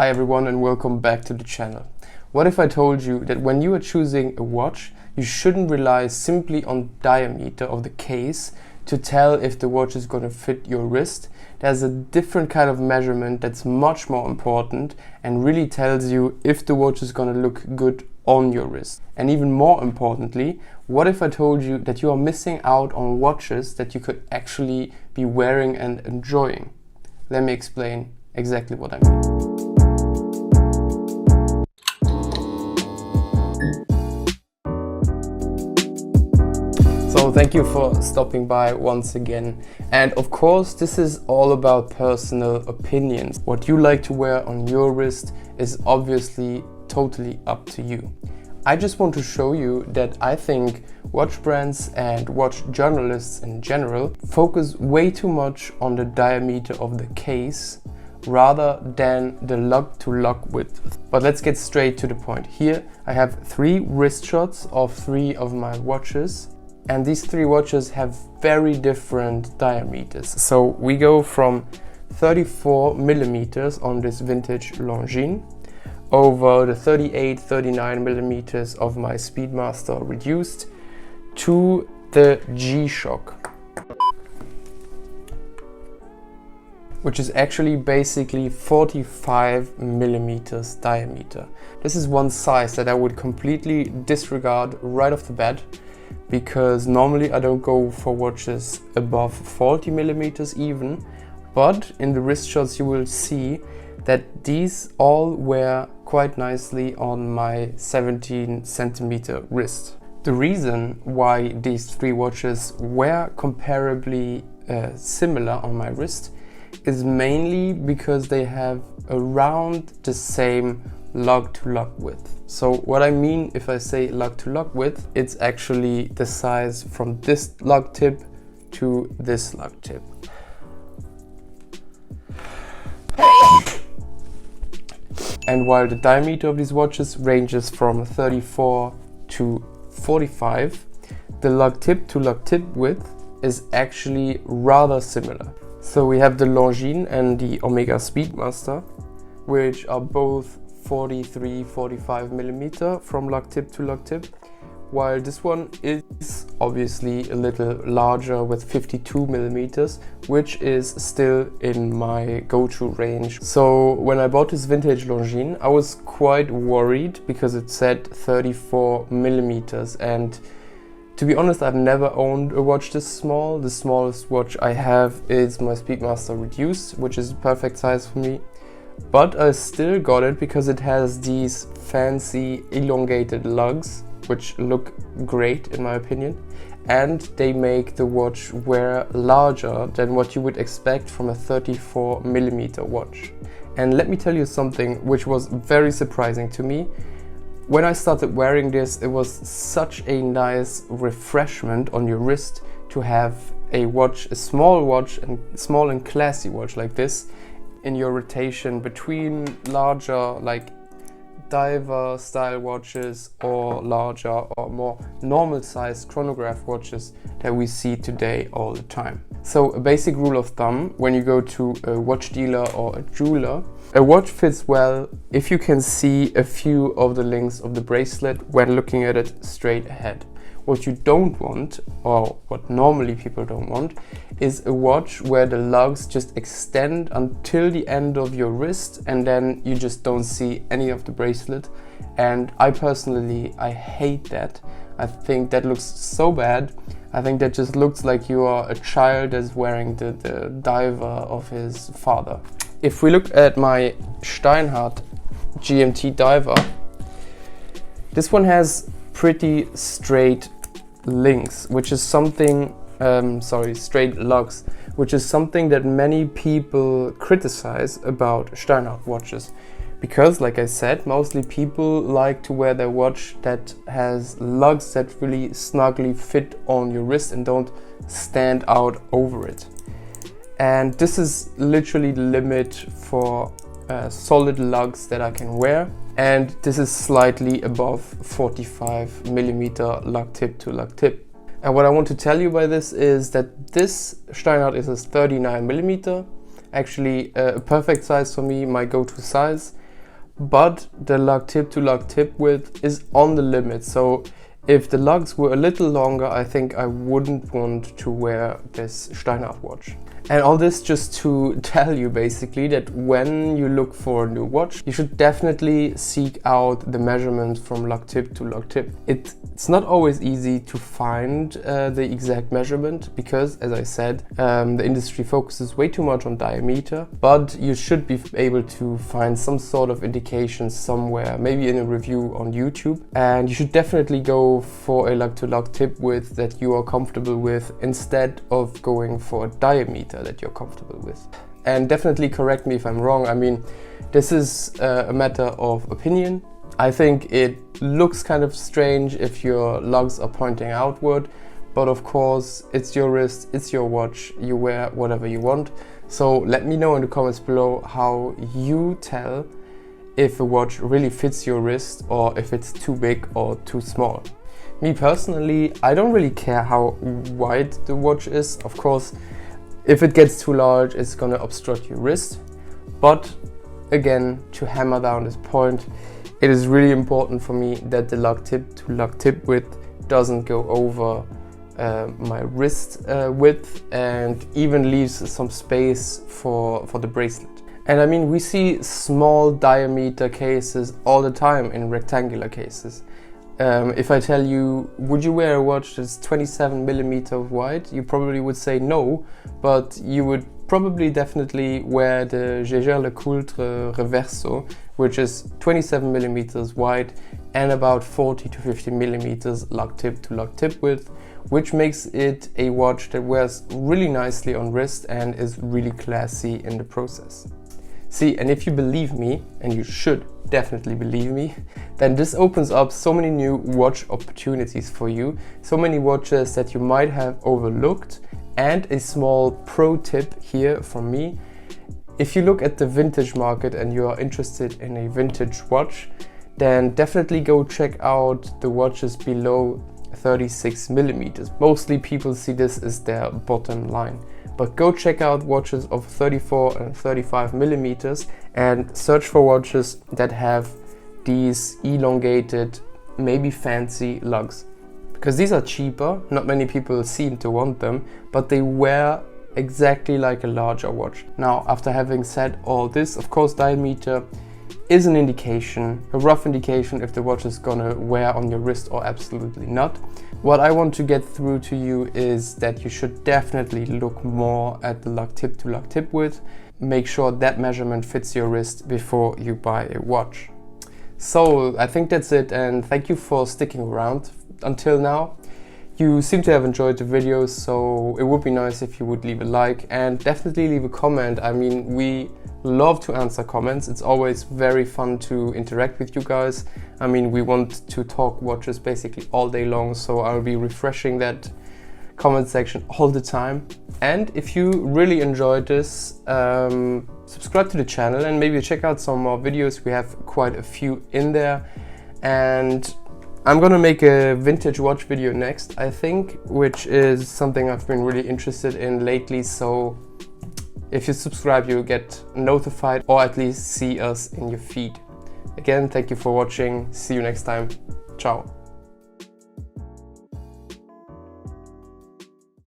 Hi everyone and welcome back to the channel. What if I told you that when you are choosing a watch, you shouldn't rely simply on diameter of the case to tell if the watch is going to fit your wrist? There's a different kind of measurement that's much more important and really tells you if the watch is going to look good on your wrist. And even more importantly, what if I told you that you are missing out on watches that you could actually be wearing and enjoying? Let me explain exactly what I mean. So thank you for stopping by once again. And of course, this is all about personal opinions. What you like to wear on your wrist is obviously totally up to you. I just want to show you that I think watch brands and watch journalists in general focus way too much on the diameter of the case rather than the lug-to-lug width. But let's get straight to the point. Here I have 3 wrist shots of 3 of my watches. And these 3 watches have very different diameters. So we go from 34 millimeters on this vintage Longines over the 38-39 millimeters of my Speedmaster reduced to the G-Shock, which is actually basically 45 millimeters diameter. This is one size that I would completely disregard right off the bat, because normally I don't go for watches above 40 millimeters even, but in the wrist shots you will see that these all wear quite nicely on my 17 centimeter wrist. The reason why these 3 watches wear comparably similar on my wrist is mainly because they have around the same lug-to-lug width. So what I mean if I say lug-to-lug width, it's actually the size from this lug tip to this lug tip. And while the diameter of these watches ranges from 34 to 45, the lug tip to lug tip width is actually rather similar. So we have the Longines and the Omega Speedmaster, which are both 43-45 millimeter from lug tip to lug tip, while this one is obviously a little larger with 52 millimeters, which is still in my go-to range. So when I bought this vintage Longines, I was quite worried because it said 34 millimeters, and to be honest, I've never owned a watch this small. The smallest watch I have is my Speedmaster Reduced, which is the perfect size for me. But I still got it because it has these fancy elongated lugs, which look great in my opinion, and they make the watch wear larger than what you would expect from a 34 millimeter watch. And let me tell you something which was very surprising to me. When I started wearing this, it was such a nice refreshment on your wrist to have a watch, a small and classy watch like this in your rotation between larger like diver style watches or larger or more normal sized chronograph watches that we see today all the time. So a basic rule of thumb when you go to a watch dealer or a jeweler, a watch fits well if you can see a few of the links of the bracelet when looking at it straight ahead. What you don't want, or what normally people don't want, is a watch where the lugs just extend until the end of your wrist and then you just don't see any of the bracelet. And I personally, I hate that. I think that looks so bad. I think that just looks like you are a child that's wearing the diver of his father. If we look at my Steinhardt GMT diver, this one has pretty straight links, which is something, straight lugs, which is something that many people criticize about Steinhardt watches. Because, like I said, mostly people like to wear their watch that has lugs that really snugly fit on your wrist and don't stand out over it. And this is literally the limit for solid lugs that I can wear. And this is slightly above 45 millimeter lug tip to lug tip. And what I want to tell you by this is that this Steinhardt is a 39 millimeter, actually a perfect size for me, my go-to size. but the lug tip to lug tip width is on the limit. So if the lugs were a little longer, I think I wouldn't want to wear this Steinart watch. And all this just to tell you basically that when you look for a new watch, you should definitely seek out the measurement from lug tip to lug tip. It's not always easy to find the exact measurement because, as I said, the industry focuses way too much on diameter, but you should be able to find some sort of indication somewhere, maybe in a review on YouTube. And you should definitely go for a lug-to-lug tip width that you are comfortable with instead of going for a diameter that you're comfortable with. And definitely correct me if I'm wrong. I mean, this is a matter of opinion. I think it looks kind of strange if your lugs are pointing outward, but of course it's your wrist, it's your watch, you wear whatever you want. So let me know in the comments below how you tell if a watch really fits your wrist or if it's too big or too small. Me personally, I don't really care how wide the watch is. Of course, if it gets too large, it's gonna obstruct your wrist. But again, to hammer down this point, it is really important for me that the lug tip to lug tip width doesn't go over my wrist width and even leaves some space for the bracelet. And I mean, we see small diameter cases all the time in rectangular cases. If I tell you, would you wear a watch that's 27mm wide? You probably would say no, but you would probably definitely wear the Jaeger-LeCoultre Reverso, which is 27mm wide and about 40 to 50mm lug tip to lug tip width, which makes it a watch that wears really nicely on wrist and is really classy in the process. See, and if you believe me, and you should definitely believe me, then this opens up so many new watch opportunities for you, so many watches that you might have overlooked. And a small pro tip here from me: if you look at the vintage market and you are interested in a vintage watch, then definitely go check out the watches below 36mm. Mostly people see this as their bottom line. But go check out watches of 34 and 35mm and search for watches that have these elongated, maybe fancy lugs. Because these are cheaper, not many people seem to want them, but they wear exactly like a larger watch. Now, after having said all this, of course diameter is an indication, a rough indication if the watch is gonna wear on your wrist or absolutely not. What I want to get through to you is that you should definitely look more at the lug tip to lug tip width. Make sure that measurement fits your wrist before you buy a watch. So I think that's it, and thank you for sticking around until now. You seem to have enjoyed the video, so it would be nice if you would leave a like and definitely leave a comment. I mean, we love to answer comments. It's always very fun to interact with you guys. I mean, we want to talk watches basically all day long, so I'll be refreshing that comment section all the time. And if you really enjoyed this, subscribe to the channel and maybe check out some more videos. We have quite a few in there. And I'm gonna make a vintage watch video next, I think, which is something I've been really interested in lately. So if you subscribe, you'll get notified or at least see us in your feed. Again, thank you for watching. See you next time. Ciao.